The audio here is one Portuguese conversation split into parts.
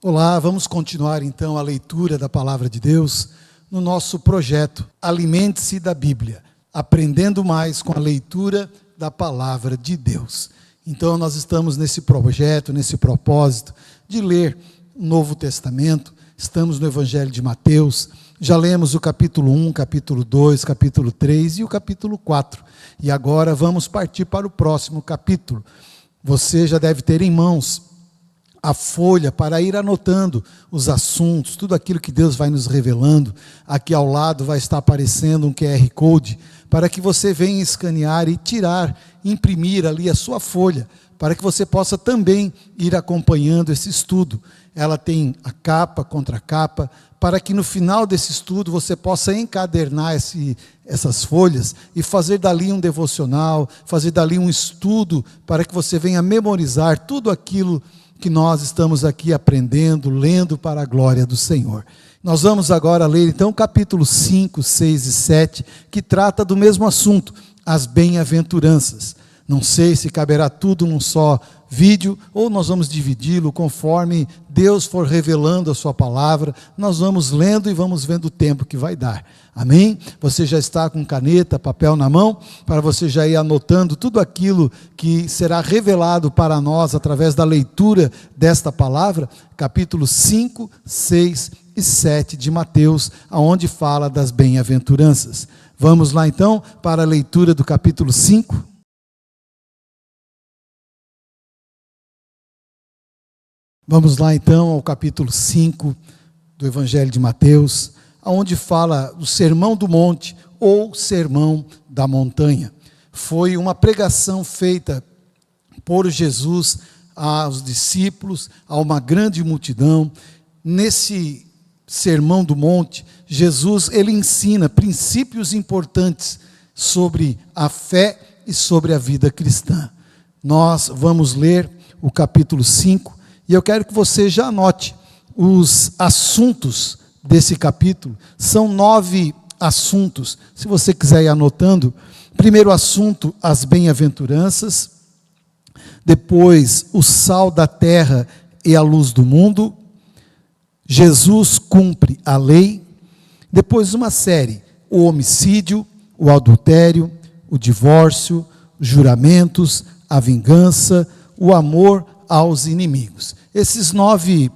Olá, vamos continuar então a leitura da Palavra de Deus no nosso projeto Alimente-se da Bíblia, aprendendo mais com a leitura da Palavra de Deus. Então nós estamos nesse projeto, nesse propósito de ler o Novo Testamento, estamos no Evangelho de Mateus, já lemos o capítulo 1, capítulo 2, capítulo 3 e o capítulo 4. E agora vamos partir para o próximo capítulo. Você já deve ter em mãos a folha para ir anotando os assuntos, tudo aquilo que Deus vai nos revelando. Aqui ao lado vai estar aparecendo um QR Code para que você venha escanear e tirar, imprimir ali a sua folha, para que você possa também ir acompanhando esse estudo. Ela tem a capa, contracapa, para que no final desse estudo você possa encadernar essas folhas e fazer dali um devocional, fazer dali um estudo, para que você venha memorizar tudo aquilo que nós estamos aqui aprendendo, lendo para a glória do Senhor. Nós vamos agora ler então capítulo 5, 6 e 7, que trata do mesmo assunto, as bem-aventuranças. Não sei se caberá tudo num só vídeo, ou nós vamos dividi-lo conforme Deus for revelando a sua palavra. Nós vamos lendo e vamos vendo o tempo que vai dar. Amém? Você já está com caneta, papel na mão, para você já ir anotando tudo aquilo que será revelado para nós através da leitura desta palavra, capítulo 5, 6 e 7 de Mateus, aonde fala das bem-aventuranças. Vamos lá então para a leitura do capítulo 5. Vamos lá então ao capítulo 5 do Evangelho de Mateus, onde fala do Sermão do Monte ou Sermão da Montanha. Foi uma pregação feita por Jesus aos discípulos, a uma grande multidão. Nesse Sermão do Monte, Jesus ele ensina princípios importantes sobre a fé e sobre a vida cristã. Nós vamos ler o capítulo 5, e eu quero que você já anote os assuntos desse capítulo. São 9 assuntos. Se você quiser ir anotando, primeiro assunto, as bem-aventuranças. Depois, o sal da terra e a luz do mundo. Jesus cumpre a lei. Depois, uma série, o homicídio, o adultério, o divórcio, os juramentos, a vingança, o amor aos inimigos. Esses 9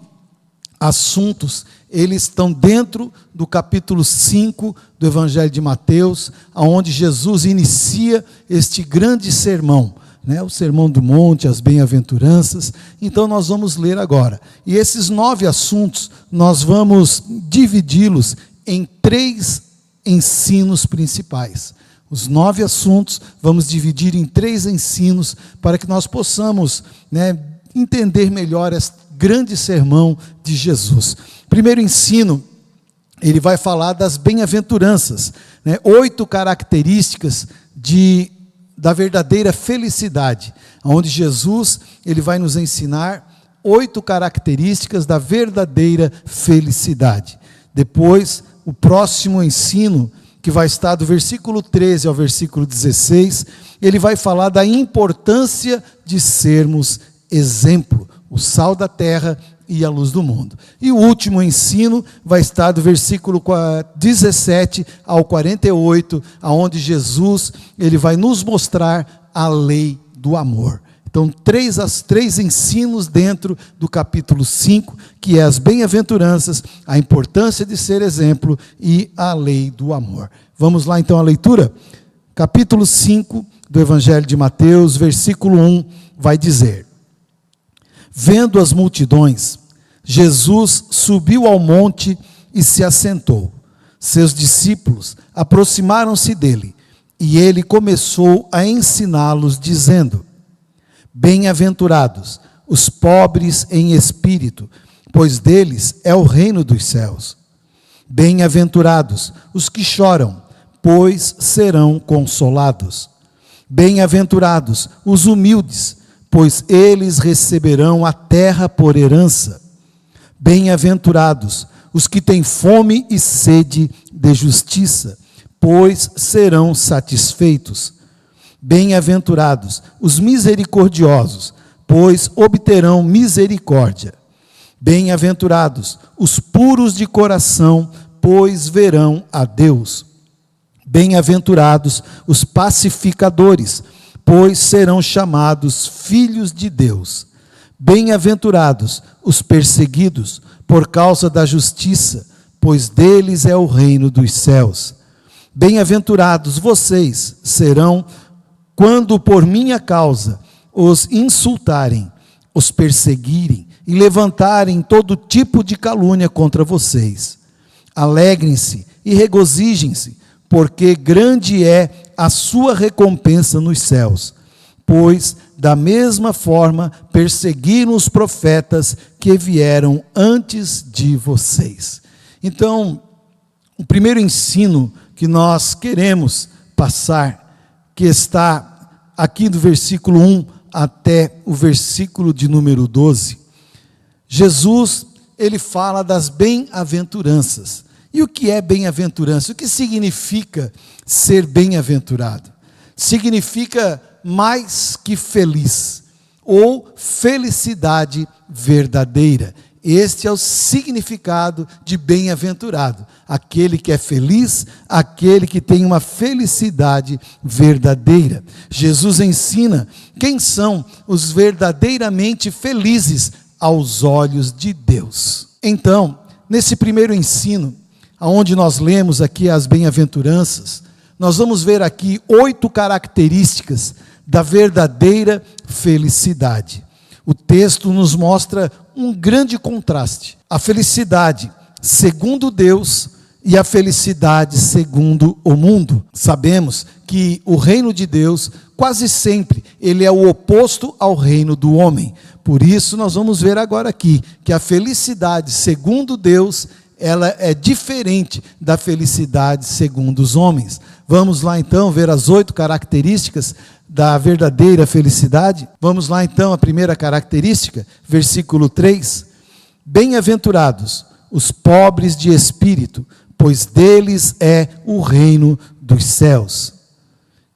assuntos, eles estão dentro do capítulo 5 do Evangelho de Mateus, onde Jesus inicia este grande sermão, o Sermão do Monte, as bem-aventuranças. Então nós vamos ler agora. E esses 9 assuntos, nós vamos dividi-los em 3 ensinos principais. Os 9 assuntos, vamos dividir em 3 ensinos, para que nós possamos, entender melhor este grande sermão de Jesus. Primeiro ensino, ele vai falar das bem-aventuranças, 8 características da verdadeira felicidade, onde Jesus ele vai nos ensinar 8 características da verdadeira felicidade. Depois, o próximo ensino, que vai estar do versículo 13 ao versículo 16, ele vai falar da importância de sermos exemplo, o sal da terra e a luz do mundo. E o último ensino vai estar do versículo 17 ao 48, aonde Jesus ele vai nos mostrar a lei do amor. Então, 3 ensinos dentro do capítulo 5, que é as bem-aventuranças, a importância de ser exemplo e a lei do amor. Vamos lá então à leitura? Capítulo 5 do Evangelho de Mateus, versículo 1, vai dizer: Vendo as multidões, Jesus subiu ao monte e se assentou. Seus discípulos aproximaram-se dele, e ele começou a ensiná-los, dizendo: Bem-aventurados os pobres em espírito, pois deles é o reino dos céus. Bem-aventurados os que choram, pois serão consolados. Bem-aventurados os humildes, pois eles receberão a terra por herança. Bem-aventurados os que têm fome e sede de justiça, pois serão satisfeitos. Bem-aventurados os misericordiosos, pois obterão misericórdia. Bem-aventurados os puros de coração, pois verão a Deus. Bem-aventurados os pacificadores, pois serão chamados filhos de Deus. Bem-aventurados os perseguidos por causa da justiça, pois deles é o reino dos céus. Bem-aventurados vocês serão quando por minha causa os insultarem, os perseguirem e levantarem todo tipo de calúnia contra vocês. Alegrem-se e regozijem-se, porque grande é a sua recompensa nos céus. Pois, da mesma forma, perseguiram os profetas que vieram antes de vocês. Então, o primeiro ensino que nós queremos passar, que está aqui do versículo 1 até o versículo de número 12, Jesus, ele fala das bem-aventuranças. E o que é bem-aventurança? O que significa ser bem-aventurado? Significa mais que feliz, ou felicidade verdadeira. Este é o significado de bem-aventurado. Aquele que é feliz, aquele que tem uma felicidade verdadeira. Jesus ensina quem são os verdadeiramente felizes aos olhos de Deus. Então, nesse primeiro ensino, onde nós lemos aqui as bem-aventuranças, nós vamos ver aqui 8 características da verdadeira felicidade. O texto nos mostra um grande contraste. A felicidade segundo Deus e a felicidade segundo o mundo. Sabemos que o reino de Deus, quase sempre, ele é o oposto ao reino do homem. Por isso, nós vamos ver agora aqui, que a felicidade segundo Deus, ela é diferente da felicidade segundo os homens. Vamos lá então ver as 8 características da verdadeira felicidade. Vamos lá então, a primeira característica, versículo 3. Bem-aventurados os pobres de espírito, pois deles é o reino dos céus.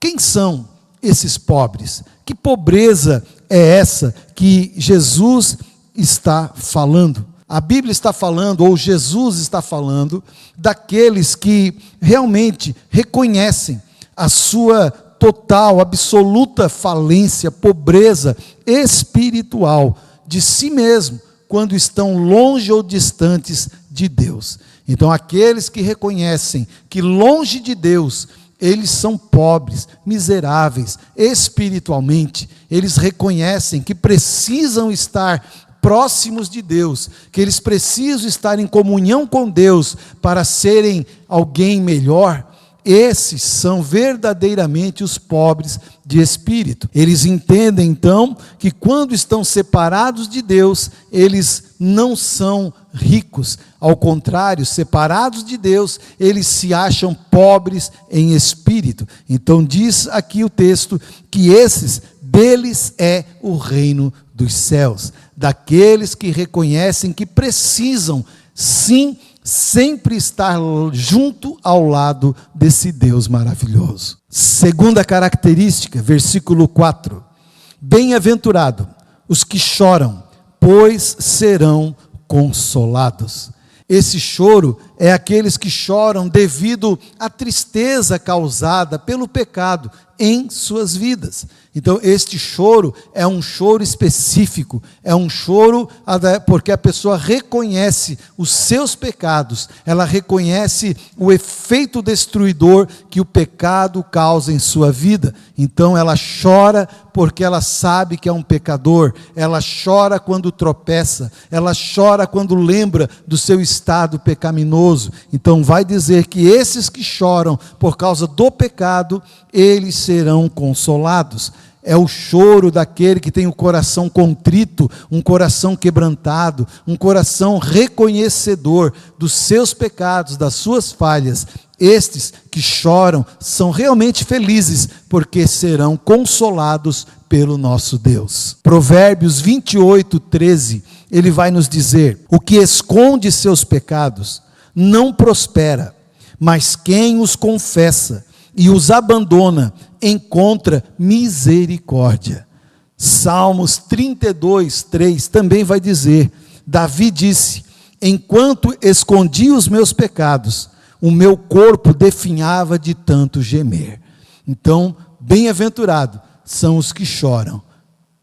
Quem são esses pobres? Que pobreza é essa que Jesus está falando? A Bíblia está falando, ou Jesus está falando, daqueles que realmente reconhecem a sua total, absoluta falência, pobreza espiritual de si mesmo, quando estão longe ou distantes de Deus. Então, aqueles que reconhecem que longe de Deus, eles são pobres, miseráveis, espiritualmente, eles reconhecem que precisam estar próximos de Deus, que eles precisam estar em comunhão com Deus para serem alguém melhor. Esses são verdadeiramente os pobres de espírito. Eles entendem então que quando estão separados de Deus, eles não são ricos. Ao contrário, separados de Deus, eles se acham pobres em espírito. Então diz aqui o texto que esses, deles é o reino dos céus. Daqueles que reconhecem que precisam, sim, sempre estar junto ao lado desse Deus maravilhoso. Segunda característica, versículo 4. Bem-aventurado os que choram, pois serão consolados. Esse choro é aqueles que choram devido à tristeza causada pelo pecado em suas vidas. Então, este choro é um choro específico, é um choro porque a pessoa reconhece os seus pecados, ela reconhece o efeito destruidor que o pecado causa em sua vida. Então, ela chora porque ela sabe que é um pecador, ela chora quando tropeça, ela chora quando lembra do seu estado pecaminoso. Então, vai dizer que esses que choram por causa do pecado, eles serão consolados. É o choro daquele que tem o coração contrito, um coração quebrantado, um coração reconhecedor dos seus pecados, das suas falhas. Estes que choram são realmente felizes, porque serão consolados pelo nosso Deus. Provérbios 28, 13, ele vai nos dizer: o que esconde seus pecados não prospera, mas quem os confessa e os abandona, encontra misericórdia. Salmos 32, 3 também vai dizer: Davi disse: enquanto escondia os meus pecados, o meu corpo definhava de tanto gemer. Então, bem-aventurado são os que choram,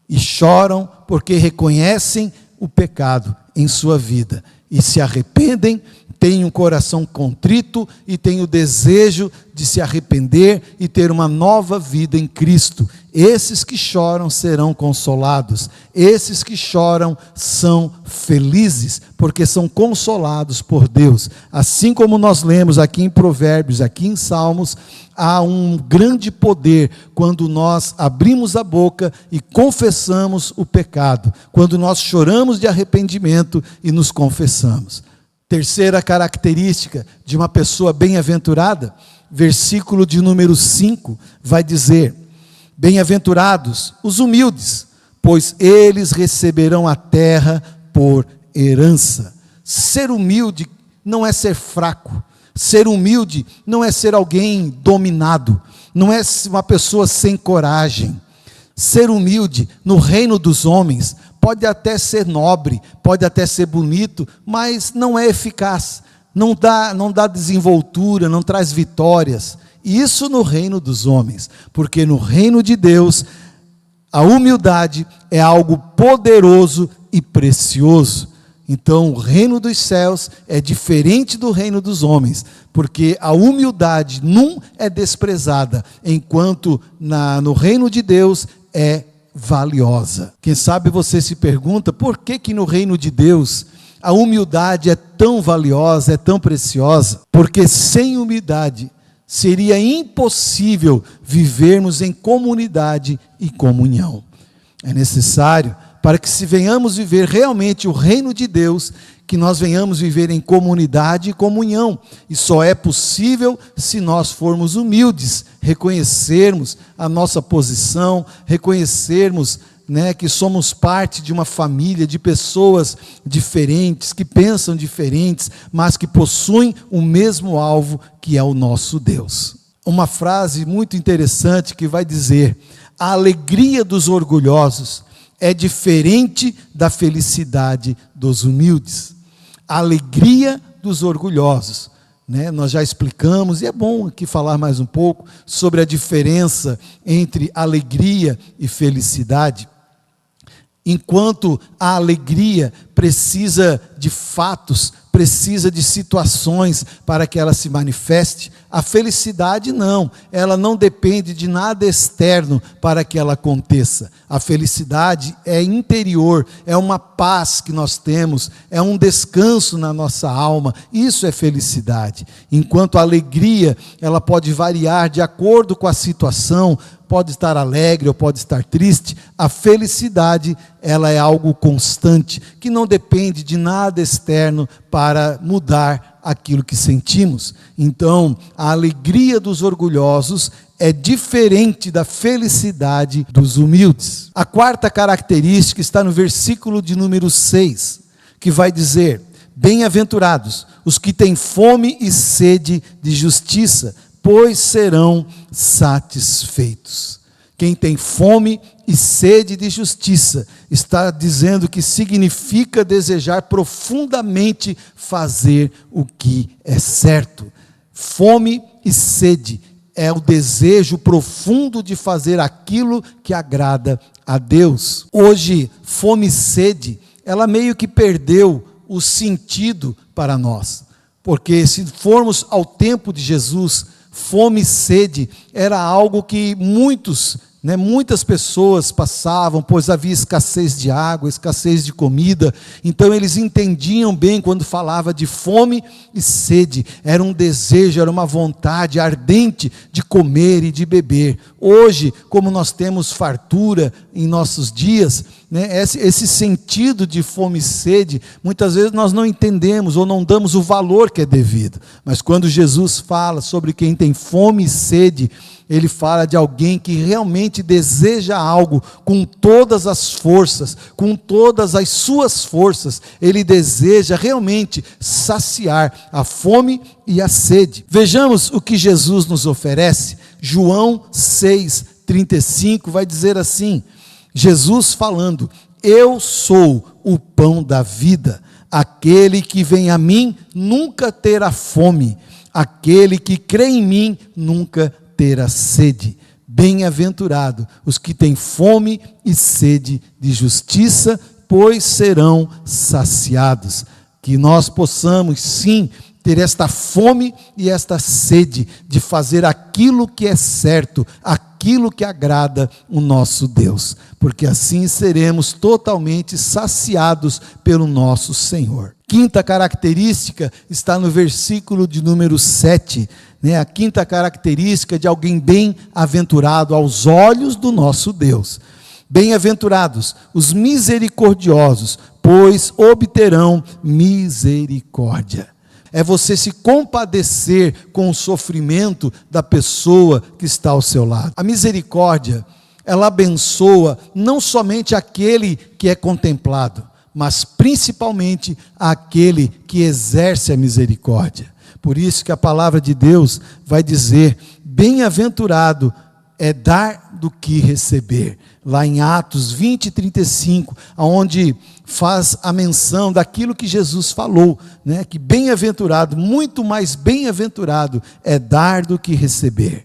e choram porque reconhecem o pecado em sua vida, e se arrependem, têm um coração contrito, e têm o desejo de se arrepender, e ter uma nova vida em Cristo. Esses que choram serão consolados, esses que choram são felizes, porque são consolados por Deus. Assim como nós lemos aqui em Provérbios, aqui em Salmos, há um grande poder quando nós abrimos a boca e confessamos o pecado, quando nós choramos de arrependimento e nos confessamos. Terceira característica de uma pessoa bem-aventurada, versículo de número 5, vai dizer: bem-aventurados os humildes, pois eles receberão a terra por herança. Ser humilde não é ser fraco, ser humilde não é ser alguém dominado, não é uma pessoa sem coragem. Ser humilde no reino dos homens pode até ser nobre, pode até ser bonito, mas não é eficaz, não dá desenvoltura, não traz vitórias. Isso no reino dos homens, porque no reino de Deus, a humildade é algo poderoso e precioso. Então, o reino dos céus é diferente do reino dos homens, porque a humildade não é desprezada, enquanto no reino de Deus é valiosa. Quem sabe você se pergunta, por que no reino de Deus a humildade é tão valiosa, é tão preciosa? Porque sem humildade seria impossível vivermos em comunidade e comunhão. É necessário, para que se venhamos viver realmente o reino de Deus, que nós venhamos viver em comunidade e comunhão. E só é possível se nós formos humildes, reconhecermos a nossa posição, reconhecermos, que somos parte de uma família de pessoas diferentes, que pensam diferentes, mas que possuem o mesmo alvo, que é o nosso Deus. Uma frase muito interessante que vai dizer: a alegria dos orgulhosos é diferente da felicidade dos humildes. A alegria dos orgulhosos, nós já explicamos, e é bom aqui falar mais um pouco sobre a diferença entre alegria e felicidade. Enquanto a alegria precisa de fatos, precisa de situações para que ela se manifeste, a felicidade não, ela não depende de nada externo para que ela aconteça. A felicidade é interior, é uma paz que nós temos, é um descanso na nossa alma, isso é felicidade. Enquanto a alegria, ela pode variar de acordo com a situação, pode estar alegre ou pode estar triste. A felicidade, ela é algo constante, que não depende de nada externo para mudar aquilo que sentimos. Então, a alegria dos orgulhosos é diferente da felicidade dos humildes. A quarta característica está no versículo de número 6, que vai dizer: bem-aventurados os que têm fome e sede de justiça, pois serão satisfeitos. Quem tem fome e sede de justiça, está dizendo que significa desejar profundamente fazer o que é certo. Fome e sede é o desejo profundo de fazer aquilo que agrada a Deus. Hoje, fome e sede, ela meio que perdeu o sentido para nós, porque se formos ao tempo de Jesus, fome e sede era algo que muitas pessoas passavam, pois havia escassez de água, escassez de comida. Então eles entendiam bem quando falava de fome e sede, era um desejo, era uma vontade ardente de comer e de beber. Hoje, como nós temos fartura em nossos dias, esse sentido de fome e sede, muitas vezes nós não entendemos ou não damos o valor que é devido. Mas quando Jesus fala sobre quem tem fome e sede, ele fala de alguém que realmente deseja algo com todas as forças, com todas as suas forças. Ele deseja realmente saciar a fome e a sede. Vejamos o que Jesus nos oferece. João 6:35 vai dizer assim: Jesus falando: eu sou o pão da vida. Aquele que vem a mim nunca terá fome. Aquele que crê em mim nunca terá sede. Bem-aventurado os que têm fome e sede de justiça, pois serão saciados. Que nós possamos, sim, ter esta fome e esta sede de fazer aquilo que é certo, aquilo que agrada o nosso Deus, porque assim seremos totalmente saciados pelo nosso Senhor. Quinta característica está no versículo de número 7, a quinta característica de alguém bem-aventurado aos olhos do nosso Deus. Bem-aventurados os misericordiosos, pois obterão misericórdia. É você se compadecer com o sofrimento da pessoa que está ao seu lado. A misericórdia, ela abençoa não somente aquele que é contemplado, mas principalmente aquele que exerce a misericórdia. Por isso que a palavra de Deus vai dizer: bem-aventurado é dar do que receber. Lá em Atos 20:35, onde faz a menção daquilo que Jesus falou, que bem-aventurado, muito mais bem-aventurado é dar do que receber.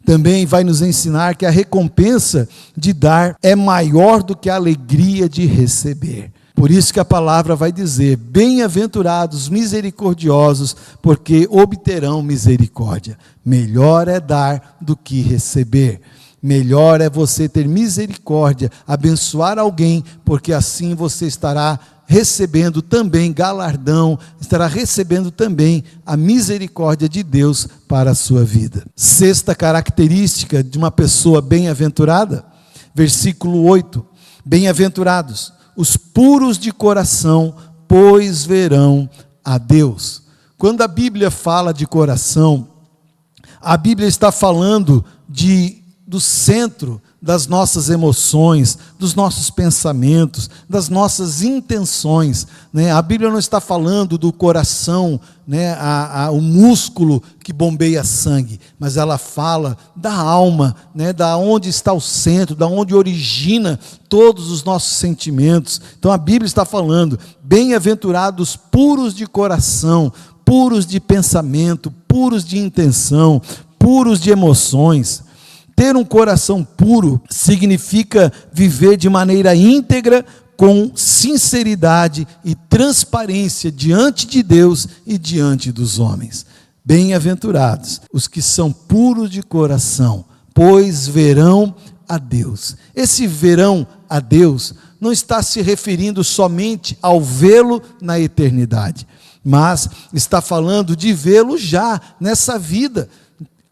Também vai nos ensinar que a recompensa de dar é maior do que a alegria de receber. Por isso que a palavra vai dizer: bem-aventurados misericordiosos, porque obterão misericórdia. Melhor é dar do que receber. Melhor é você ter misericórdia, abençoar alguém, porque assim você estará recebendo também galardão, estará recebendo também a misericórdia de Deus para a sua vida. Sexta característica de uma pessoa bem-aventurada, versículo 8: bem-aventurados os puros de coração, pois verão a Deus. Quando a Bíblia fala de coração, a Bíblia está falando do centro das nossas emoções, dos nossos pensamentos, das nossas intenções. A Bíblia não está falando do coração, o músculo que bombeia sangue, mas ela fala da alma, da onde está o centro, da onde origina todos os nossos sentimentos. Então a Bíblia está falando: bem-aventurados puros de coração, puros de pensamento, puros de intenção, puros de emoções. Ter um coração puro significa viver de maneira íntegra, com sinceridade e transparência diante de Deus e diante dos homens. Bem-aventurados os que são puros de coração, pois verão a Deus. Esse verão a Deus não está se referindo somente ao vê-lo na eternidade, mas está falando de vê-lo já nessa vida.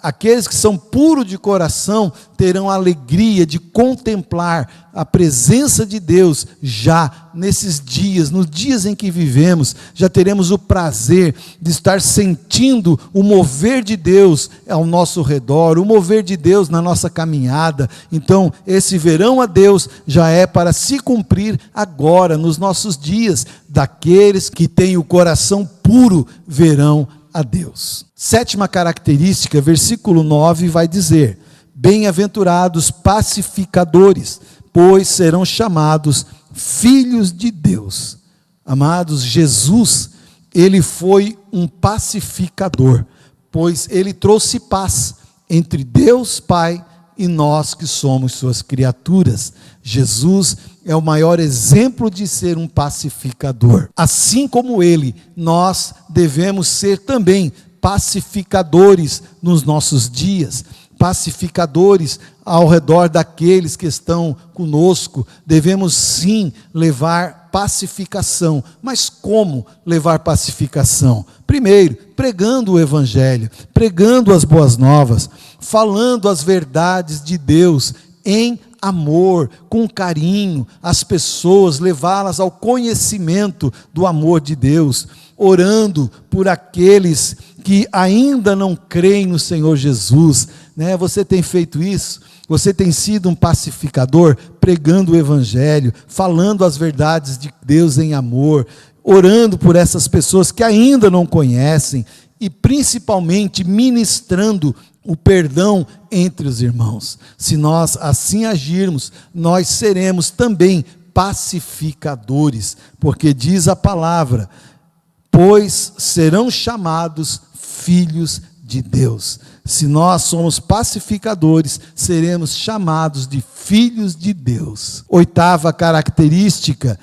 Aqueles que são puros de coração terão a alegria de contemplar a presença de Deus já nesses dias, nos dias em que vivemos. Já teremos o prazer de estar sentindo o mover de Deus ao nosso redor, o mover de Deus na nossa caminhada. Então, esse verão a Deus já é para se cumprir agora, nos nossos dias. Daqueles que têm o coração puro verão a Deus. Sétima característica, versículo 9 vai dizer: bem-aventurados pacificadores, pois serão chamados filhos de Deus. Amados, Jesus, ele foi um pacificador, pois ele trouxe paz entre Deus Pai e nós que somos suas criaturas. Jesus é o maior exemplo de ser um pacificador. Assim como ele, nós devemos ser também pacificadores nos nossos dias, pacificadores ao redor daqueles que estão conosco. Devemos sim levar pacificação. Mas como levar pacificação? Primeiro, pregando o Evangelho, pregando as boas novas, falando as verdades de Deus em amor, com carinho, as pessoas, levá-las ao conhecimento do amor de Deus, orando por aqueles que ainda não creem no Senhor Jesus. Você tem feito isso? Você tem sido um pacificador, pregando o Evangelho, falando as verdades de Deus em amor, orando por essas pessoas que ainda não conhecem e principalmente ministrando o perdão entre os irmãos. Se nós assim agirmos, nós seremos também pacificadores, porque diz a palavra, pois serão chamados filhos de Deus. Se nós somos pacificadores, seremos chamados de filhos de Deus. 8ª característica,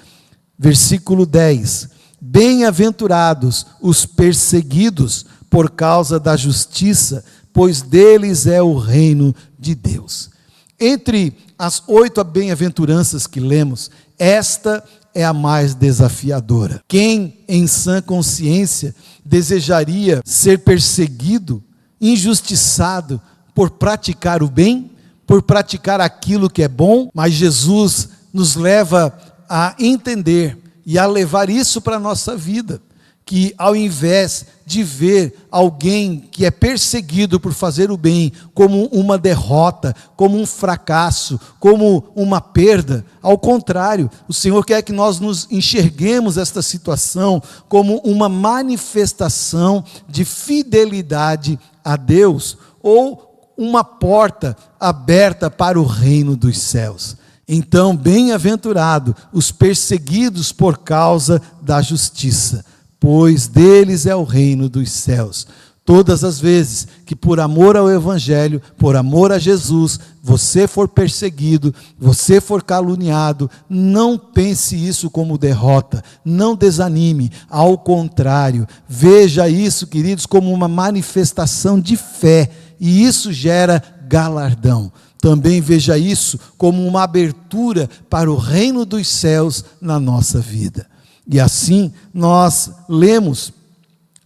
versículo 10. Bem-aventurados os perseguidos por causa da justiça, pois deles é o reino de Deus. Entre as 8 bem-aventuranças que lemos, esta é a mais desafiadora. Quem, em sã consciência, desejaria ser perseguido, injustiçado por praticar o bem, por praticar aquilo que é bom? Mas Jesus nos leva a entender e a levar isso para a nossa vida, que ao invés de ver alguém que é perseguido por fazer o bem como uma derrota, como um fracasso, como uma perda, ao contrário, o Senhor quer que nós nos enxerguemos esta situação como uma manifestação de fidelidade a Deus, ou uma porta aberta para o reino dos céus. Então, bem-aventurado os perseguidos por causa da justiça, pois deles é o reino dos céus. Todas as vezes que por amor ao Evangelho, por amor a Jesus, você for perseguido, você for caluniado, não pense isso como derrota, não desanime, ao contrário, veja isso, queridos, como uma manifestação de fé, e isso gera galardão. Também veja isso como uma abertura para o reino dos céus na nossa vida. E assim nós lemos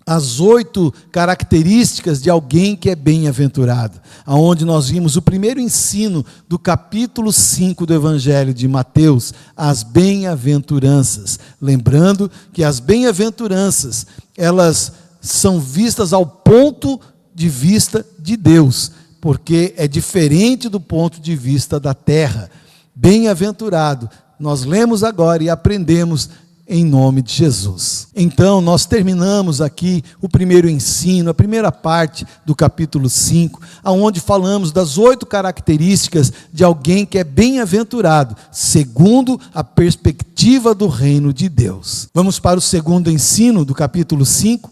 as 8 características de alguém que é bem-aventurado, aonde nós vimos o primeiro ensino do capítulo 5 do Evangelho de Mateus, as bem-aventuranças. Lembrando que as bem-aventuranças, elas são vistas ao ponto de vista de Deus, porque é diferente do ponto de vista da terra. Bem-aventurado, nós lemos agora e aprendemos em nome de Jesus. Então, nós terminamos aqui o primeiro ensino, a primeira parte do capítulo 5, onde falamos das 8 características de alguém que é bem-aventurado, segundo a perspectiva do reino de Deus. Vamos para o segundo ensino do capítulo 5,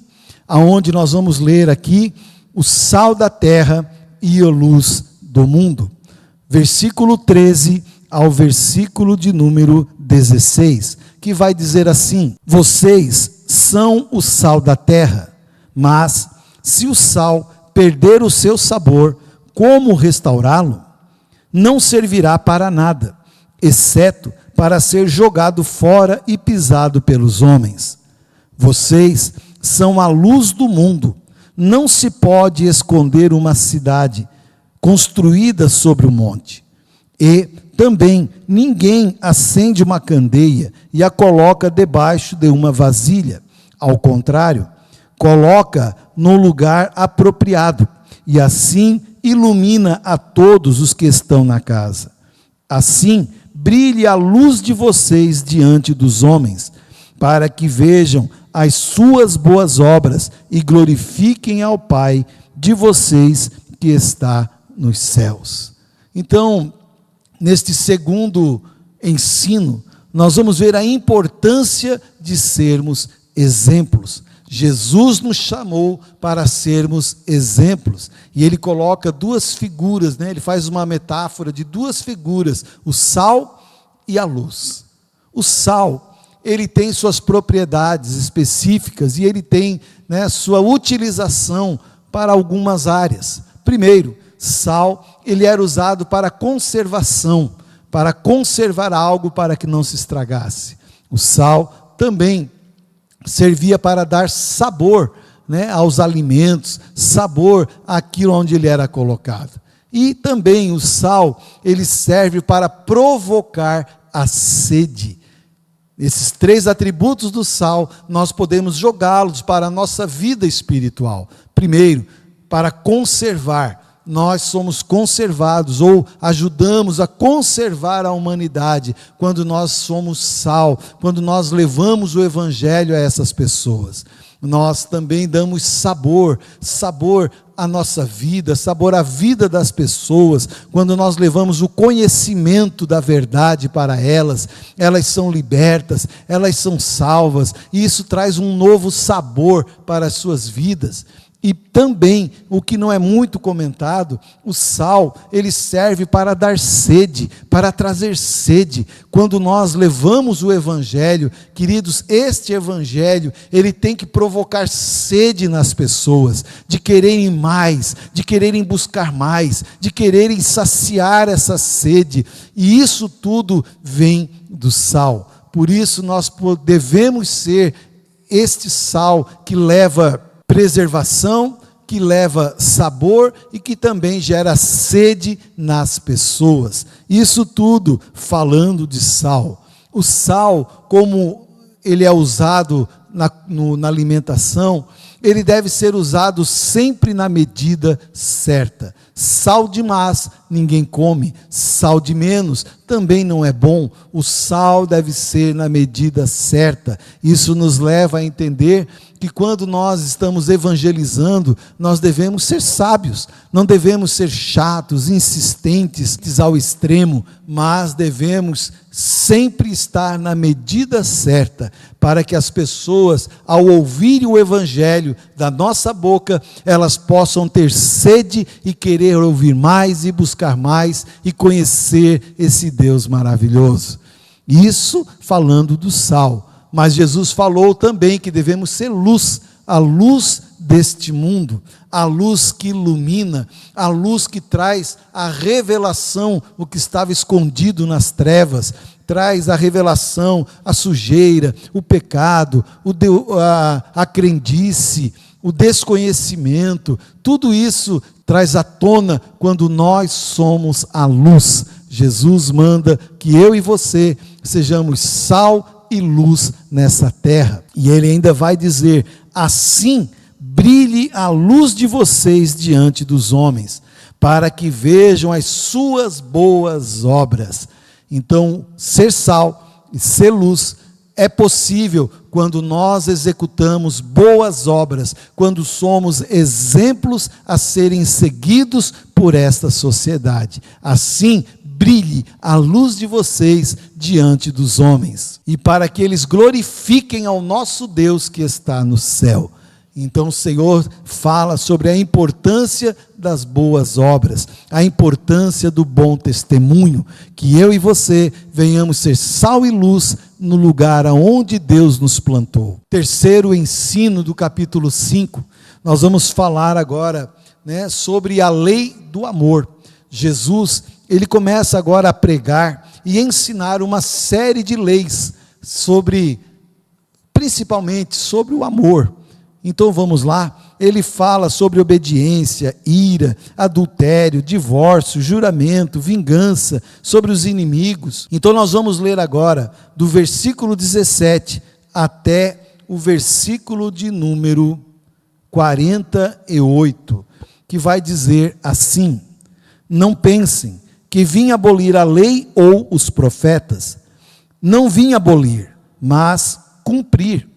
onde nós vamos ler aqui o sal da terra e a luz do mundo. Versículo 13 ao versículo de número 16, que vai dizer assim: vocês são o sal da terra, mas se o sal perder o seu sabor, como restaurá-lo? Não servirá para nada, exceto para ser jogado fora e pisado pelos homens. Vocês são a luz do mundo. Não se pode esconder uma cidade construída sobre o monte. E também ninguém acende uma candeia e a coloca debaixo de uma vasilha. Ao contrário, coloca no lugar apropriado e assim ilumina a todos os que estão na casa. Assim brilhe a luz de vocês diante dos homens, para que vejam as suas boas obras e glorifiquem ao Pai de vocês que está nos céus. Então, neste segundo ensino, nós vamos ver a importância de sermos exemplos. Jesus nos chamou para sermos exemplos, e ele coloca 2 figuras, ele faz uma metáfora de 2 figuras, o sal e a luz. O sal, ele tem suas propriedades específicas, e ele tem sua utilização para algumas áreas. Primeiro, sal, ele era usado para conservação, para conservar algo para que não se estragasse. O sal também servia para dar sabor aos alimentos, sabor àquilo onde ele era colocado. E também o sal, ele serve para provocar a sede. Esses 3 atributos do sal, nós podemos jogá-los para a nossa vida espiritual. Primeiro, para conservar. Nós somos conservados, ou ajudamos a conservar a humanidade, quando nós somos sal, quando nós levamos o Evangelho a essas pessoas. Nós também damos sabor à nossa vida, sabor à vida das pessoas, quando nós levamos o conhecimento da verdade para elas, elas são libertas, elas são salvas, e isso traz um novo sabor para as suas vidas. E também, o que não é muito comentado, o sal, ele serve para dar sede, para trazer sede. Quando nós levamos o evangelho, queridos, este evangelho, ele tem que provocar sede nas pessoas, de quererem mais, de quererem buscar mais, de quererem saciar essa sede. E isso tudo vem do sal. Por isso nós devemos ser este sal que leva preservação, que leva sabor e que também gera sede nas pessoas. Isso tudo falando de sal. O sal, como ele é usado na alimentação, ele deve ser usado sempre na medida certa. Sal demais ninguém come, sal de menos também não é bom. O sal deve ser na medida certa. Isso nos leva a entender que quando nós estamos evangelizando, nós devemos ser sábios, não devemos ser chatos, insistentes ao extremo, mas devemos sempre estar na medida certa, para que as pessoas, ao ouvirem o evangelho da nossa boca, elas possam ter sede e querer ouvir mais e buscar mais e conhecer esse Deus maravilhoso. Isso falando do sal. Mas Jesus falou também que devemos ser luz, a luz deste mundo, a luz que ilumina, a luz que traz a revelação, o que estava escondido nas trevas, traz a revelação, a sujeira, o pecado, a crendice, o desconhecimento, tudo isso traz à tona quando nós somos a luz. Jesus manda que eu e você sejamos sal e luz nessa terra. E ele ainda vai dizer: assim brilhe a luz de vocês diante dos homens, para que vejam as suas boas obras. Então, ser sal e ser luz é possível quando nós executamos boas obras, quando somos exemplos a serem seguidos por esta sociedade. Assim, brilhe a luz de vocês diante dos homens, e para que eles glorifiquem ao nosso Deus que está no céu. Então o Senhor fala sobre a importância das boas obras, a importância do bom testemunho, que eu e você venhamos ser sal e luz no lugar aonde Deus nos plantou. Terceiro ensino do capítulo 5, nós vamos falar agora, sobre a lei do amor. Jesus, ele começa agora a pregar e ensinar uma série de leis principalmente sobre o amor. Então vamos lá, ele fala sobre obediência, ira, adultério, divórcio, juramento, vingança, sobre os inimigos. Então nós vamos ler agora do versículo 17 até o versículo de número 48, que vai dizer assim: não pensem que vim abolir a lei ou os profetas. Não vim abolir, mas cumprir.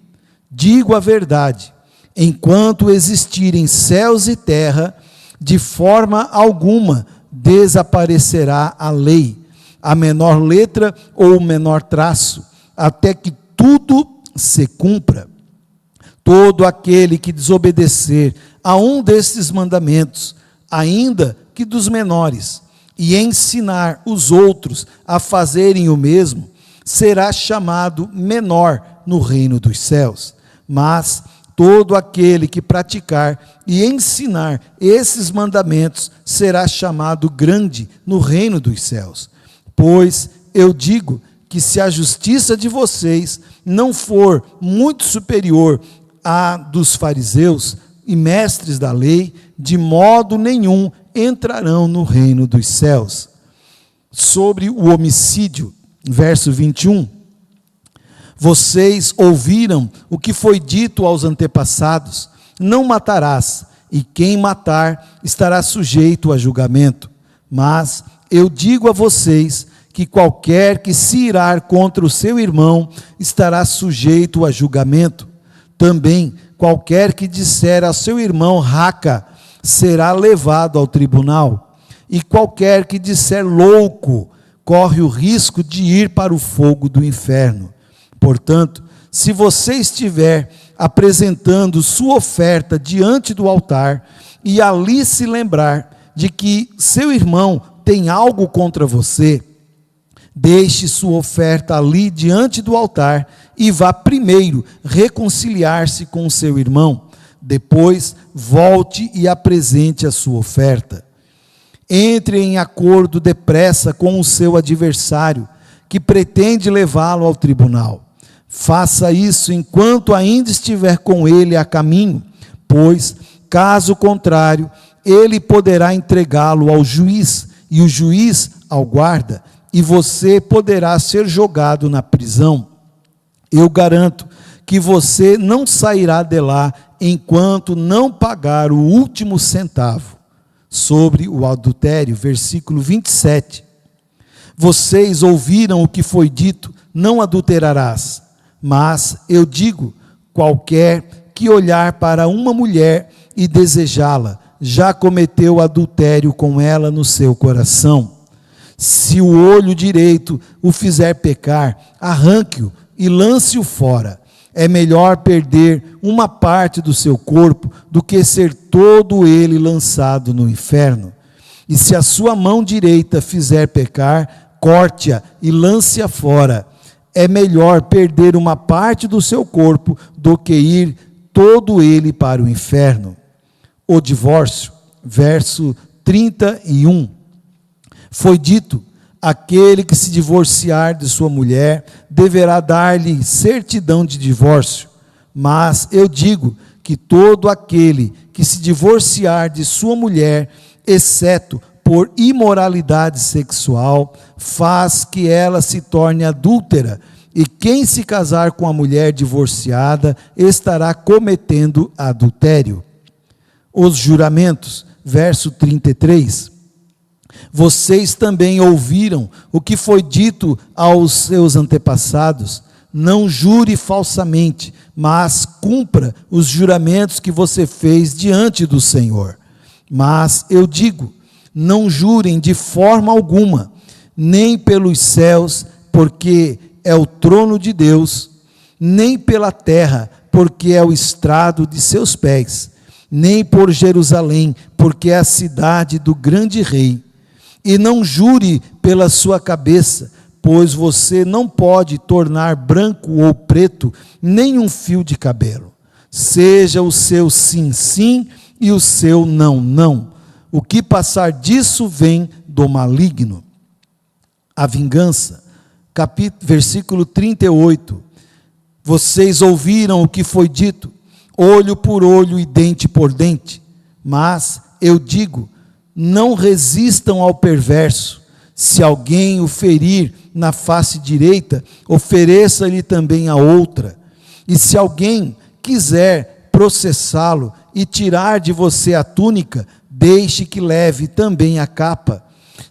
Digo a verdade: enquanto existirem céus e terra, de forma alguma desaparecerá a lei, a menor letra ou o menor traço, até que tudo se cumpra. Todo aquele que desobedecer a um destes mandamentos, ainda que dos menores, e ensinar os outros a fazerem o mesmo, será chamado menor no reino dos céus. Mas todo aquele que praticar e ensinar esses mandamentos será chamado grande no reino dos céus. Pois eu digo que se a justiça de vocês não for muito superior à dos fariseus e mestres da lei, de modo nenhum entrarão no reino dos céus. Sobre o homicídio, verso 21, vocês ouviram o que foi dito aos antepassados: não matarás, e quem matar estará sujeito a julgamento. Mas eu digo a vocês que qualquer que se irar contra o seu irmão estará sujeito a julgamento. Também qualquer que disser a seu irmão raca, será levado ao tribunal, e qualquer que disser louco corre o risco de ir para o fogo do inferno. Portanto, se você estiver apresentando sua oferta diante do altar e ali se lembrar de que seu irmão tem algo contra você, deixe sua oferta ali diante do altar e vá primeiro reconciliar-se com seu irmão. Depois, volte e apresente a sua oferta. Entre em acordo depressa com o seu adversário, que pretende levá-lo ao tribunal. Faça isso enquanto ainda estiver com ele a caminho, pois, caso contrário, ele poderá entregá-lo ao juiz, e o juiz ao guarda, e você poderá ser jogado na prisão. Eu garanto que você não sairá de lá enquanto não pagar o último centavo. Sobre o adultério, versículo 27. Vocês ouviram o que foi dito, não adulterarás. Mas eu digo, qualquer que olhar para uma mulher e desejá-la, já cometeu adultério com ela no seu coração. Se o olho direito o fizer pecar, arranque-o e lance-o fora. É melhor perder uma parte do seu corpo do que ser todo ele lançado no inferno. E se a sua mão direita fizer pecar, corte-a e lance-a fora. É melhor perder uma parte do seu corpo do que ir todo ele para o inferno. O divórcio, verso 31. Foi dito: aquele que se divorciar de sua mulher deverá dar-lhe certidão de divórcio. Mas eu digo que todo aquele que se divorciar de sua mulher, exceto por imoralidade sexual, faz que ela se torne adúltera, e quem se casar com a mulher divorciada estará cometendo adultério. Os juramentos, verso 33. Vocês também ouviram o que foi dito aos seus antepassados: não jure falsamente, mas cumpra os juramentos que você fez diante do Senhor. Mas eu digo, não jurem de forma alguma, nem pelos céus, porque é o trono de Deus, nem pela terra, porque é o estrado de seus pés, nem por Jerusalém, porque é a cidade do grande rei. E não jure pela sua cabeça, pois você não pode tornar branco ou preto nenhum fio de cabelo. Seja o seu sim, sim, e o seu não, não. O que passar disso vem do maligno. A vingança, versículo 38. Vocês ouviram o que foi dito: olho por olho e dente por dente. Mas eu digo, não resistam ao perverso. Se alguém o ferir na face direita, ofereça-lhe também a outra. E se alguém quiser processá-lo e tirar de você a túnica, deixe que leve também a capa.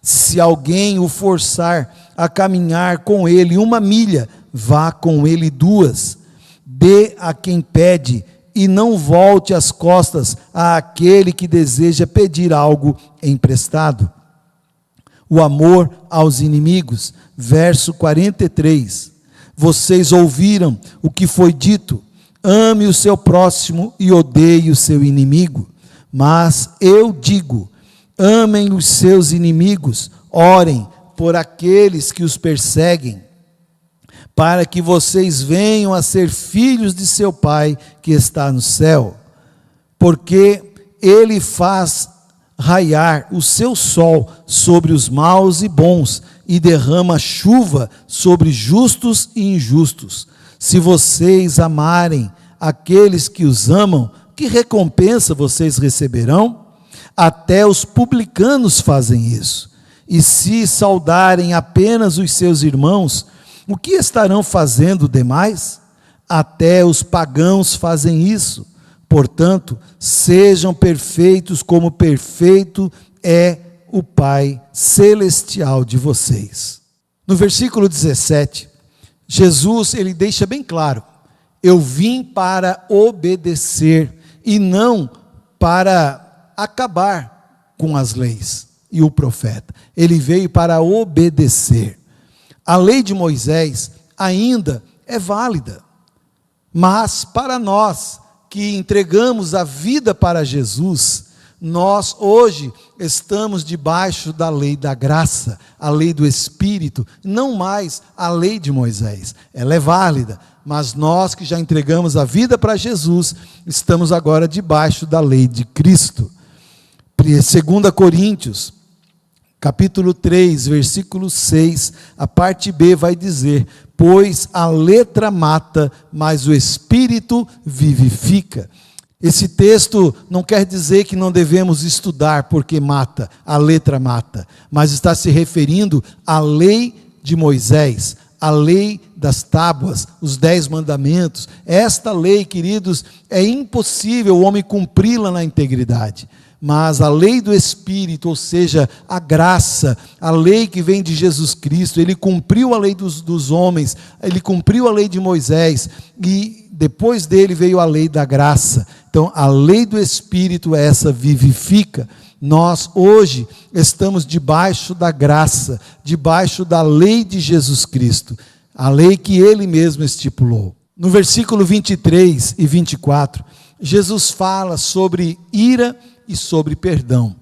Se alguém o forçar a caminhar com ele 1 milha, vá com ele 2. Dê a quem pede, e não volte as costas àquele que deseja pedir algo emprestado. O amor aos inimigos, verso 43. Vocês ouviram o que foi dito: ame o seu próximo e odeie o seu inimigo. Mas eu digo, amem os seus inimigos, orem por aqueles que os perseguem, para que vocês venham a ser filhos de seu Pai que está no céu. Porque Ele faz raiar o seu sol sobre os maus e bons, e derrama chuva sobre justos e injustos. Se vocês amarem aqueles que os amam, que recompensa vocês receberão? Até os publicanos fazem isso. E se saudarem apenas os seus irmãos, o que estarão fazendo demais? Até os pagãos fazem isso. Portanto, sejam perfeitos como perfeito é o Pai celestial de vocês. No versículo 17, Jesus ele deixa bem claro: eu vim para obedecer e não para acabar com as leis e o profeta. Ele veio para obedecer. A lei de Moisés ainda é válida, mas para nós que entregamos a vida para Jesus, nós hoje estamos debaixo da lei da graça, a lei do Espírito, não mais a lei de Moisés. Ela é válida, mas nós que já entregamos a vida para Jesus, estamos agora debaixo da lei de Cristo. 2 Coríntios, capítulo 3, versículo 6, a parte B vai dizer: pois a letra mata, mas o Espírito vivifica. Esse texto não quer dizer que não devemos estudar porque mata, a letra mata, mas está se referindo à lei de Moisés, a lei das tábuas, os 10 mandamentos. Esta lei, queridos, é impossível o homem cumpri-la na integridade. Mas a lei do Espírito, ou seja, a graça, a lei que vem de Jesus Cristo, ele cumpriu a lei dos homens, ele cumpriu a lei de Moisés, e depois dele veio a lei da graça. Então, a lei do Espírito, essa vivifica. Nós hoje estamos debaixo da graça, debaixo da lei de Jesus Cristo, a lei que ele mesmo estipulou. No versículo 23 e 24, Jesus fala sobre ira e sobre perdão.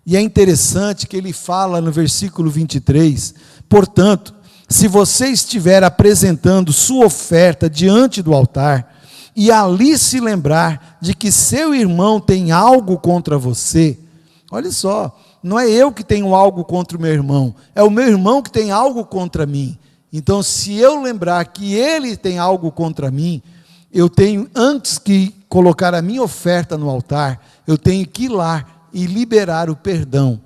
E é interessante que ele fala no versículo 23, portanto, se você estiver apresentando sua oferta diante do altar, e ali se lembrar de que seu irmão tem algo contra você, olha só, não é eu que tenho algo contra o meu irmão, é o meu irmão que tem algo contra mim. Então, se eu lembrar que ele tem algo contra mim, eu tenho, antes que colocar a minha oferta no altar, eu tenho que ir lá e liberar o perdão.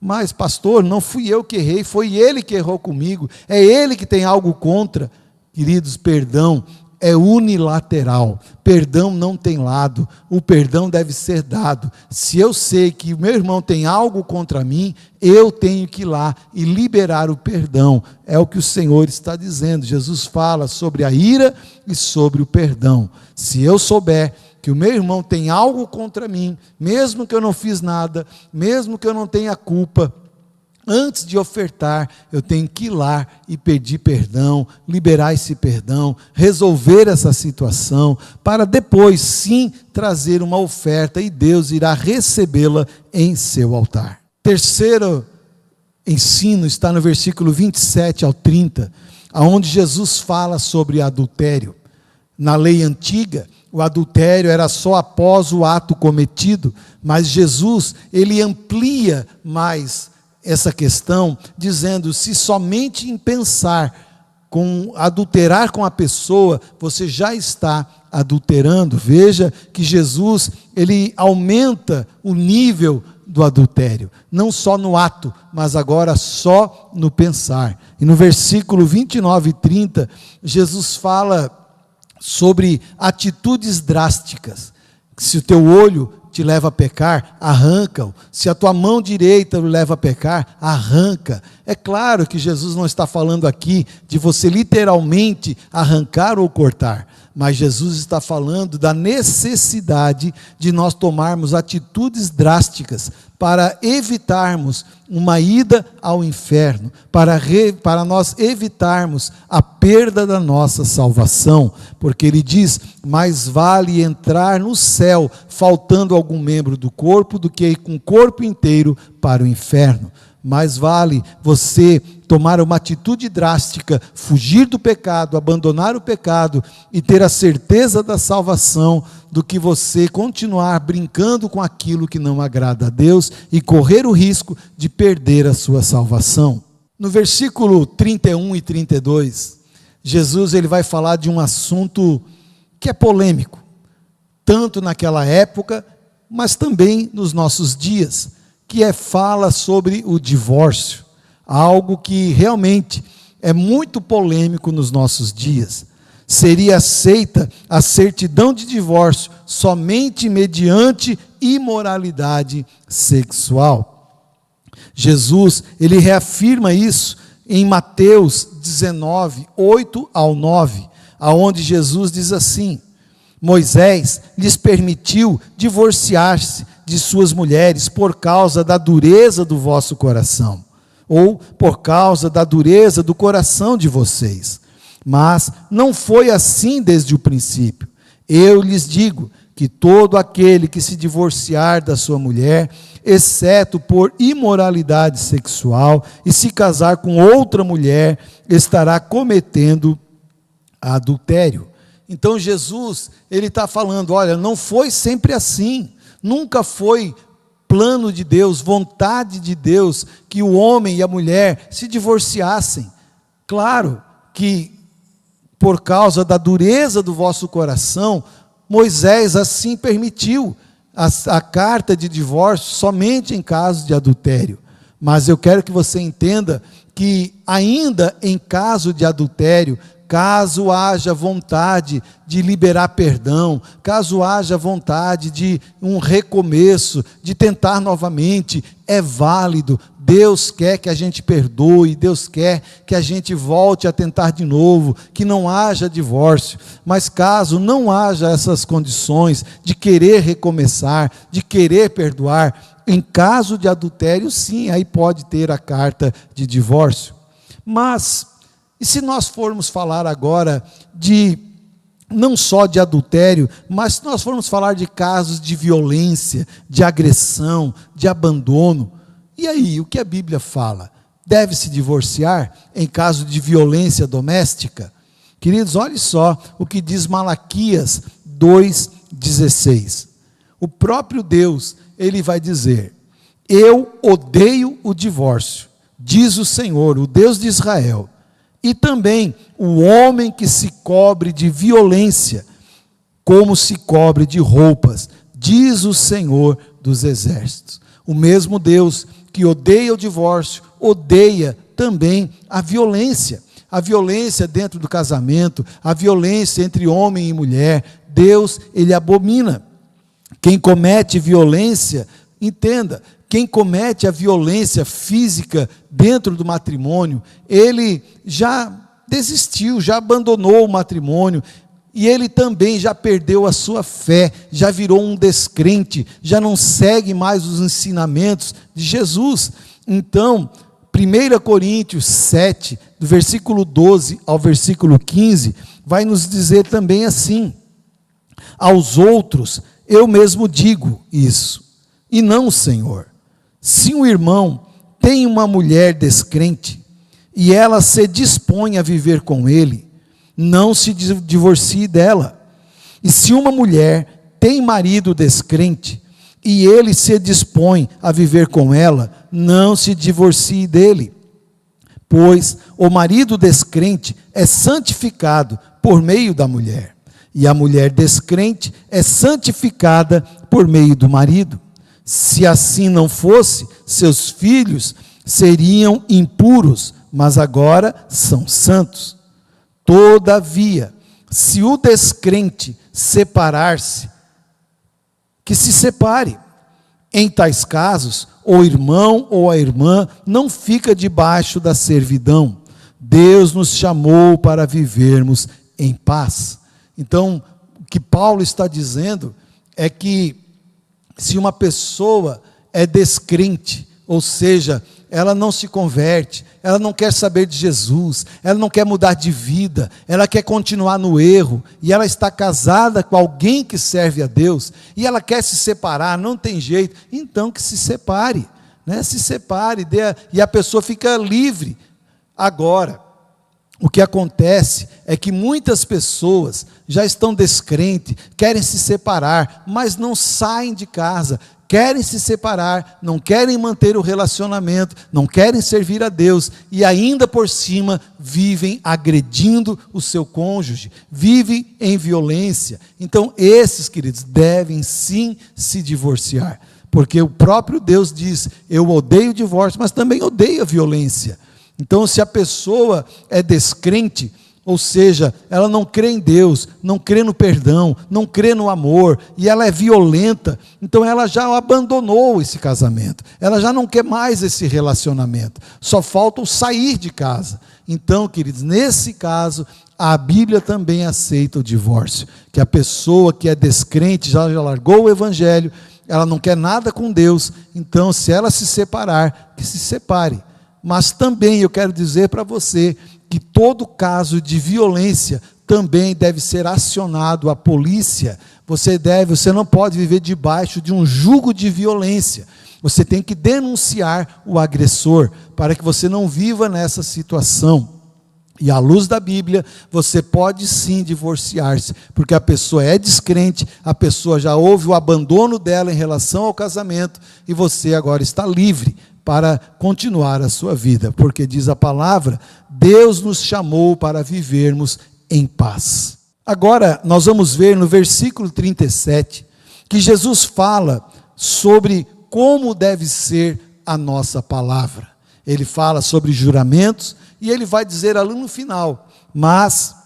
Mas, pastor, não fui eu que errei, foi ele que errou comigo, é ele que tem algo contra. Queridos, perdão é unilateral, perdão não tem lado, o perdão deve ser dado. Se eu sei que o meu irmão tem algo contra mim, eu tenho que ir lá e liberar o perdão. É o que o Senhor está dizendo. Jesus fala sobre a ira e sobre o perdão. Se eu souber que o meu irmão tem algo contra mim, mesmo que eu não fiz nada, mesmo que eu não tenha culpa, antes de ofertar, eu tenho que ir lá e pedir perdão, liberar esse perdão, resolver essa situação, para depois sim trazer uma oferta e Deus irá recebê-la em seu altar. Terceiro ensino está no versículo 27 ao 30, onde Jesus fala sobre adultério. Na lei antiga, o adultério era só após o ato cometido, mas Jesus, ele amplia mais essa questão, dizendo: se somente em pensar, adulterar com a pessoa, você já está adulterando. Veja que Jesus, ele aumenta o nível do adultério, não só no ato, mas agora só no pensar. E no versículo 29 e 30, Jesus fala sobre atitudes drásticas. Se o teu olho te leva a pecar, arranca-o. Se a tua mão direita o leva a pecar, arranca. É claro que Jesus não está falando aqui de você literalmente arrancar ou cortar, mas Jesus está falando da necessidade de nós tomarmos atitudes drásticas para evitarmos uma ida ao inferno, para nós evitarmos a perda da nossa salvação, porque ele diz: mais vale entrar no céu faltando algum membro do corpo do que ir com o corpo inteiro para o inferno. Mais vale você tomar uma atitude drástica, fugir do pecado, abandonar o pecado e ter a certeza da salvação, do que você continuar brincando com aquilo que não agrada a Deus e correr o risco de perder a sua salvação. No versículo 31 e 32, Jesus ele vai falar de um assunto que é polêmico, tanto naquela época, mas também nos nossos dias, que fala sobre o divórcio, algo que realmente é muito polêmico nos nossos dias. Seria aceita a certidão de divórcio somente mediante imoralidade sexual. Jesus, ele reafirma isso em Mateus 19, 8 ao 9, aonde Jesus diz assim: Moisés lhes permitiu divorciar-se de de suas mulheres por causa da dureza do vosso coração, ou por causa da dureza do coração de vocês. Mas não foi assim desde o princípio. Eu lhes digo que todo aquele que se divorciar da sua mulher, exceto por imoralidade sexual, e se casar com outra mulher, estará cometendo adultério. Então Jesus, ele está falando, olha, não foi sempre assim, nunca foi plano de Deus, vontade de Deus, que o homem e a mulher se divorciassem. Claro que por causa da dureza do vosso coração, Moisés assim permitiu a carta de divórcio somente em caso de adultério. Mas eu quero que você entenda que ainda em caso de adultério, caso haja vontade de liberar perdão, caso haja vontade de um recomeço, de tentar novamente, é válido. Deus quer que a gente perdoe, Deus quer que a gente volte a tentar de novo, que não haja divórcio. Mas caso não haja essas condições de querer recomeçar, de querer perdoar, em caso de adultério, sim, aí pode ter a carta de divórcio. Mas e se nós formos falar agora de, não só de adultério, mas se nós formos falar de casos de violência, de agressão, de abandono, e aí, o que a Bíblia fala? Deve-se divorciar em caso de violência doméstica? Queridos, olhe só o que diz Malaquias 2,16. O próprio Deus, ele vai dizer, eu odeio o divórcio, diz o Senhor, o Deus de Israel, e também o homem que se cobre de violência, como se cobre de roupas, diz o Senhor dos exércitos. O mesmo Deus que odeia o divórcio, odeia também a violência dentro do casamento, a violência entre homem e mulher. Deus, ele abomina. Quem comete violência, entenda, quem comete a violência física dentro do matrimônio, ele já desistiu, já abandonou o matrimônio, e ele também já perdeu a sua fé, já virou um descrente, já não segue mais os ensinamentos de Jesus. Então, 1 Coríntios 7, do versículo 12 ao versículo 15, vai nos dizer também assim, aos outros eu mesmo digo isso, e não o Senhor. Se um irmão tem uma mulher descrente, e ela se dispõe a viver com ele, não se divorcie dela. E se uma mulher tem marido descrente, e ele se dispõe a viver com ela, não se divorcie dele. Pois o marido descrente é santificado por meio da mulher, e a mulher descrente é santificada por meio do marido. Se assim não fosse, seus filhos seriam impuros, mas agora são santos. Todavia, se o descrente separar-se, que se separe. Em tais casos, o irmão ou a irmã não fica debaixo da servidão. Deus nos chamou para vivermos em paz. Então, o que Paulo está dizendo é que se uma pessoa é descrente, ou seja, ela não se converte, ela não quer saber de Jesus, ela não quer mudar de vida, ela quer continuar no erro, e ela está casada com alguém que serve a Deus, e ela quer se separar, não tem jeito, então que se separe, né? Se separe, e a pessoa fica livre. Agora, o que acontece é que muitas pessoas já estão descrentes, querem se separar, mas não saem de casa, querem se separar, não querem manter o relacionamento, não querem servir a Deus, e ainda por cima vivem agredindo o seu cônjuge, vivem em violência. Então esses, queridos, devem sim se divorciar, porque o próprio Deus diz, eu odeio o divórcio, mas também odeio a violência. Então se a pessoa é descrente, ou seja, ela não crê em Deus, não crê no perdão, não crê no amor, e ela é violenta, então ela já abandonou esse casamento, ela já não quer mais esse relacionamento, só falta o sair de casa. Então, queridos, nesse caso, a Bíblia também aceita o divórcio, que a pessoa que é descrente, já largou o evangelho, ela não quer nada com Deus, então se ela se separar, que se separe. Mas também eu quero dizer para você que todo caso de violência também deve ser acionado a polícia. Você não pode viver debaixo de um jugo de violência. Você tem que denunciar o agressor, para que você não viva nessa situação. E à luz da Bíblia, você pode sim divorciar-se, porque a pessoa é descrente, a pessoa já houve o abandono dela em relação ao casamento, e você agora está livre para continuar a sua vida, porque diz a palavra, Deus nos chamou para vivermos em paz. Agora, nós vamos ver no versículo 37, que Jesus fala sobre como deve ser a nossa palavra. Ele fala sobre juramentos, e ele vai dizer ali no final, mas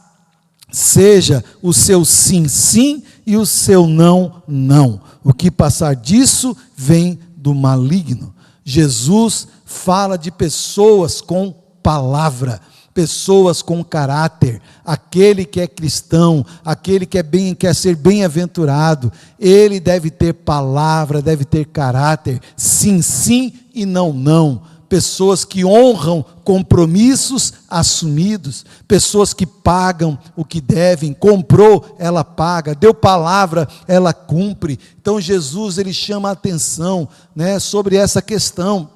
seja o seu sim, sim, e o seu não, não. O que passar disso vem do maligno. Jesus fala de pessoas com palavra, pessoas com caráter. Aquele que é cristão, aquele que quer ser bem-aventurado, ele deve ter palavra, deve ter caráter, sim, sim e não, não. Pessoas que honram compromissos assumidos, pessoas que pagam o que devem, comprou, ela paga, deu palavra, ela cumpre. Então Jesus, ele chama a atenção, sobre essa questão,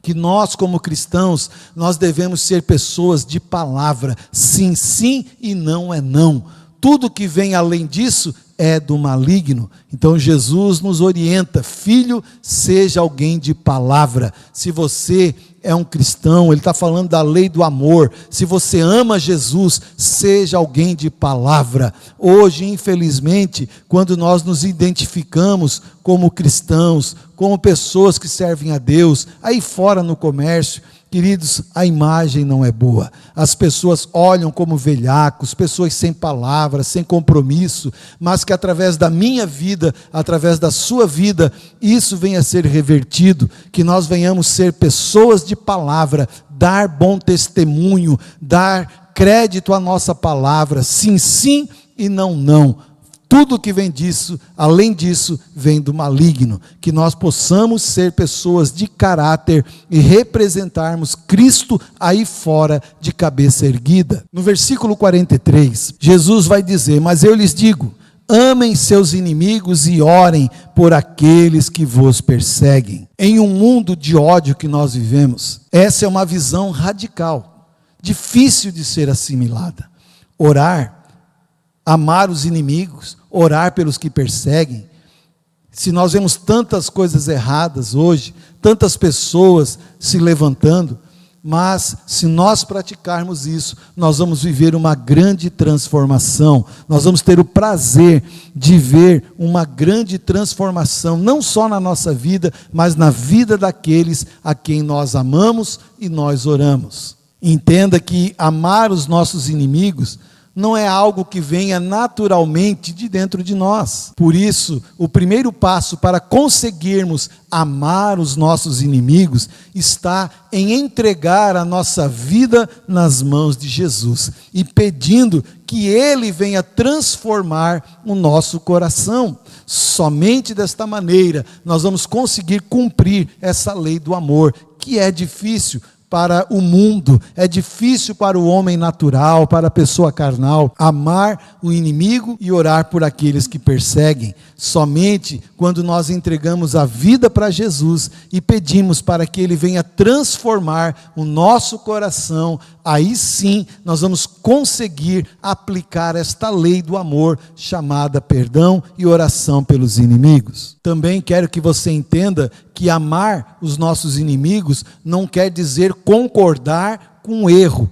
que nós como cristãos, nós devemos ser pessoas de palavra, sim, sim e não é não. Tudo que vem além disso é do maligno. Então Jesus nos orienta, filho, seja alguém de palavra. Se você é um cristão, ele está falando da lei do amor. Se você ama Jesus, seja alguém de palavra. Hoje, infelizmente, quando nós nos identificamos como cristãos, como pessoas que servem a Deus, aí fora no comércio, queridos, a imagem não é boa. As pessoas olham como velhacos, pessoas sem palavras, sem compromisso, mas que através da minha vida, através da sua vida, isso venha a ser revertido, que nós venhamos ser pessoas de palavra, dar bom testemunho, dar crédito à nossa palavra, sim, sim e não, não. Tudo que vem disso, além disso, vem do maligno. Que nós possamos ser pessoas de caráter e representarmos Cristo aí fora de cabeça erguida. No versículo 43, Jesus vai dizer, mas eu lhes digo, amem seus inimigos e orem por aqueles que vos perseguem. Em um mundo de ódio que nós vivemos, essa é uma visão radical, difícil de ser assimilada. Orar, amar os inimigos, orar pelos que perseguem. Se nós vemos tantas coisas erradas hoje, tantas pessoas se levantando, mas se nós praticarmos isso, nós vamos viver uma grande transformação, nós vamos ter o prazer de ver uma grande transformação, não só na nossa vida, mas na vida daqueles a quem nós amamos e nós oramos. Entenda que amar os nossos inimigos não é algo que venha naturalmente de dentro de nós. Por isso, o primeiro passo para conseguirmos amar os nossos inimigos está em entregar a nossa vida nas mãos de Jesus e pedindo que Ele venha transformar o nosso coração. Somente desta maneira nós vamos conseguir cumprir essa lei do amor, que é difícil para o mundo, é difícil para o homem natural, para a pessoa carnal, amar o inimigo e orar por aqueles que perseguem. Somente quando nós entregamos a vida para Jesus e pedimos para que Ele venha transformar o nosso coração, aí sim nós vamos conseguir aplicar esta lei do amor chamada perdão e oração pelos inimigos. Também quero que você entenda que amar os nossos inimigos não quer dizer concordar com o erro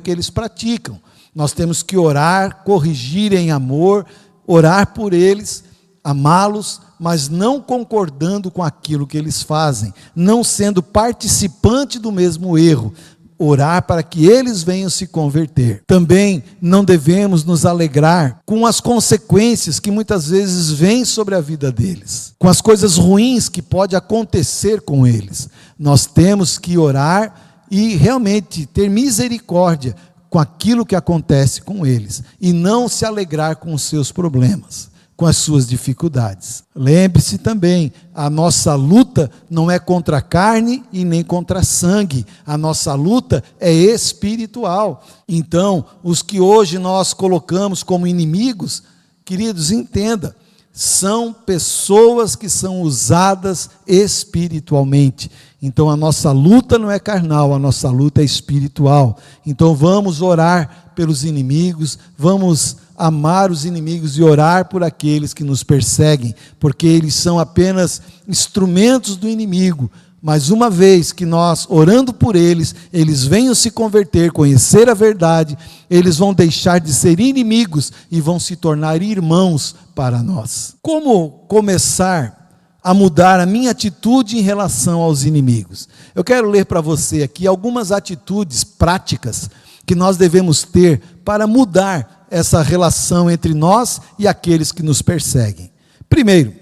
que eles praticam. Nós temos que orar, corrigir em amor, orar por eles, amá-los, mas não concordando com aquilo que eles fazem, não sendo participante do mesmo erro, orar para que eles venham se converter. Também não devemos nos alegrar com as consequências que muitas vezes vêm sobre a vida deles, com as coisas ruins que pode acontecer com eles. Nós temos que orar e realmente ter misericórdia com aquilo que acontece com eles, e não se alegrar com os seus problemas. com as suas dificuldades. Lembre-se também, a nossa luta não é contra a carne e nem contra sangue, a nossa luta é espiritual. Então, os que hoje nós colocamos como inimigos, queridos, entenda, são pessoas que são usadas espiritualmente. Então a nossa luta não é carnal, a nossa luta é espiritual. Então vamos orar pelos inimigos, vamos amar os inimigos e orar por aqueles que nos perseguem, porque eles são apenas instrumentos do inimigo. Mas uma vez que nós, orando por eles, eles venham se converter, conhecer a verdade, eles vão deixar de ser inimigos e vão se tornar irmãos para nós. Como começar a mudar a minha atitude em relação aos inimigos? Eu quero ler para você aqui algumas atitudes práticas que nós devemos ter para mudar essa relação entre nós e aqueles que nos perseguem. Primeiro,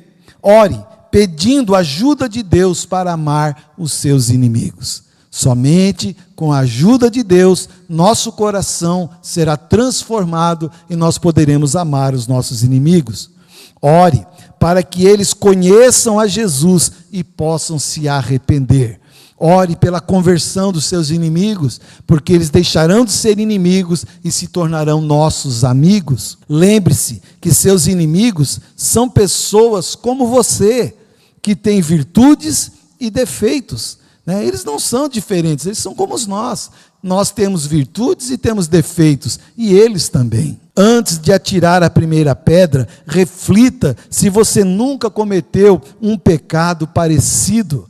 ore pedindo ajuda de Deus para amar os seus inimigos. Somente com a ajuda de Deus, nosso coração será transformado e nós poderemos amar os nossos inimigos. Ore para que eles conheçam a Jesus e possam se arrepender. Ore pela conversão dos seus inimigos, porque eles deixarão de ser inimigos e se tornarão nossos amigos. Lembre-se que seus inimigos são pessoas como você, que têm virtudes e defeitos, né? Eles não são diferentes, eles são como nós. Nós temos virtudes e temos defeitos, e eles também. Antes de atirar a primeira pedra, reflita se você nunca cometeu um pecado parecido.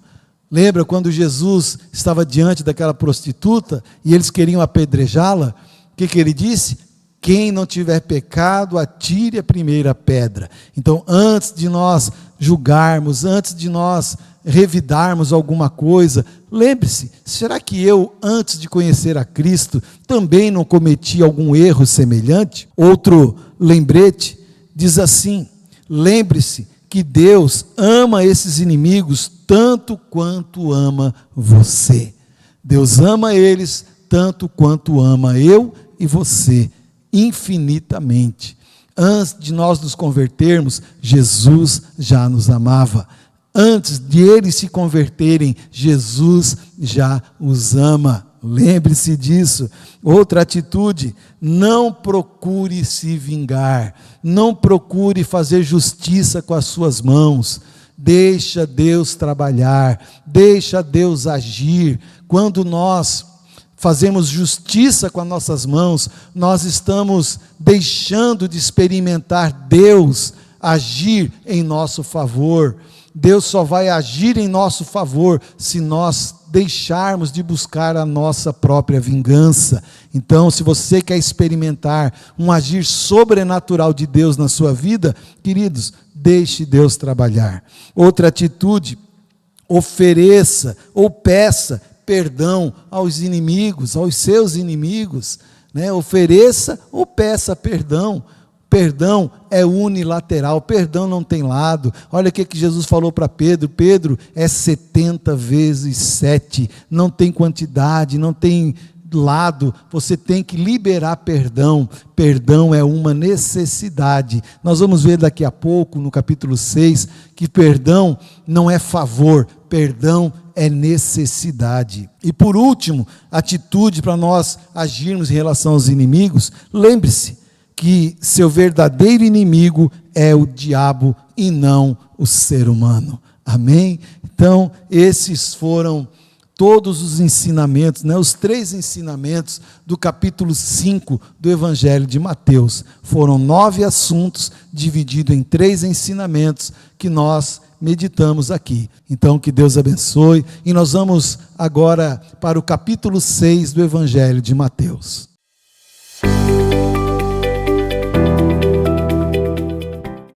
Lembra quando Jesus estava diante daquela prostituta e eles queriam apedrejá-la? O que ele disse? Quem não tiver pecado, atire a primeira pedra. Então, antes de nós julgarmos, antes de nós revidarmos alguma coisa, lembre-se, será que eu, antes de conhecer a Cristo, também não cometi algum erro semelhante? Outro lembrete diz assim: lembre-se que Deus ama esses inimigos tanto quanto ama você. Deus ama eles tanto quanto ama eu e você, infinitamente. Antes de nós nos convertermos, Jesus já nos amava. Antes de eles se converterem, Jesus já os ama. Lembre-se disso. Outra atitude: não procure se vingar, não procure fazer justiça com as suas mãos. Deixa Deus trabalhar, deixa Deus agir. Quando nós fazemos justiça com as nossas mãos, nós estamos deixando de experimentar Deus agir em nosso favor. Deus só vai agir em nosso favor se nós deixarmos de buscar a nossa própria vingança. Então, se você quer experimentar um agir sobrenatural de Deus na sua vida, queridos, deixe Deus trabalhar. Outra atitude: ofereça ou peça perdão aos inimigos, aos seus inimigos, né? Ofereça ou peça perdão. Perdão é unilateral, perdão não tem lado. Olha o que Jesus falou para Pedro: Pedro, é 70 vezes 7, não tem quantidade, não tem lado, você tem que liberar perdão. Perdão é uma necessidade. Nós vamos ver daqui a pouco, no capítulo 6, que perdão não é favor, perdão é necessidade. E por último, atitude para nós agirmos em relação aos inimigos: lembre-se que seu verdadeiro inimigo é o diabo e não o ser humano. Amém? Então, esses foram todos os ensinamentos, né? Os 3 ensinamentos do capítulo 5 do Evangelho de Mateus. Foram 9 assuntos divididos em 3 ensinamentos que nós meditamos aqui. Então, que Deus abençoe. E nós vamos agora para o capítulo 6 do Evangelho de Mateus.